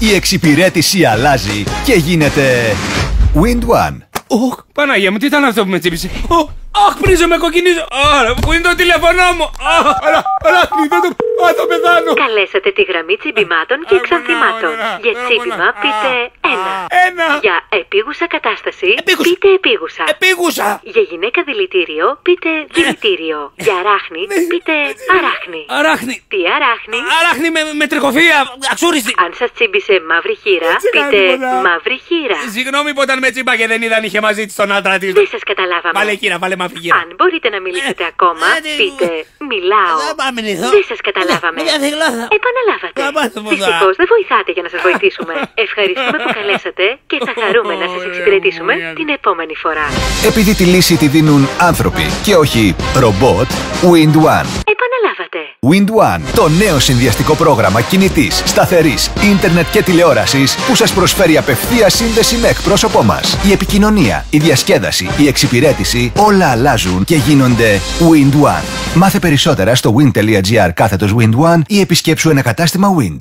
η εξυπηρέτηση αλλάζει και γίνεται Wind One. Παναγία μου, τι ήταν αυτό που με τσίπησε? Αχ, πρίζομαι, κοκκινίζω. Πού είναι το τηλέφωνό μου? Αλλά, το πεθάνω. Καλέσατε τη γραμμή τσιμπημάτων και εξανθημάτων. Για τσίμπημα πείτε 1. Για επίγουσα κατάσταση πείτε επίγουσα. Για γυναίκα δηλητήριο πείτε δηλητήριο. Για αράχνη πείτε αράχνη. Αράχνη. Τι αράχνη? Αράχνη με τρικοφία, αξούριστη. Αν σας τσίμπησε μαύρη χείρα πείτε μαύρη χείρα. Συγγνώμη που όταν με τσίμπα και δεν είδαν είχε μαζί της τον άντρα της. Δεν σας καταλάβαμε. Βάλε κύρα, βάλε μαύρη χείρα. Αν μπορείτε να μιλήσετε ακόμα πείτε μιλάω. Δεν σας καταλάβαμε. Επαναλάβατε. Δυστυχώς δεν βοηθάτε για να σας βοηθήσουμε. Ευχαριστούμε που καλέσατε και θα χαρούμε να σας εξυπηρετήσουμε την επόμενη φορά. Επειδή τη λύση τη δίνουν άνθρωποι και όχι ρομπότ, Wind One. Επαναλάβατε. Wind One, το νέο συνδυαστικό πρόγραμμα κινητής, σταθερής, ίντερνετ και τηλεόρασης που σας προσφέρει απευθείας σύνδεση με εκπρόσωπό μας. Η επικοινωνία, η διασκέδαση, η εξυπηρέτηση, όλα αλλάζουν και γίνονται Wind One. Μάθε περισσότερα στο wind.gr/Wind One ή επισκέψου ένα κατάστημα Wind.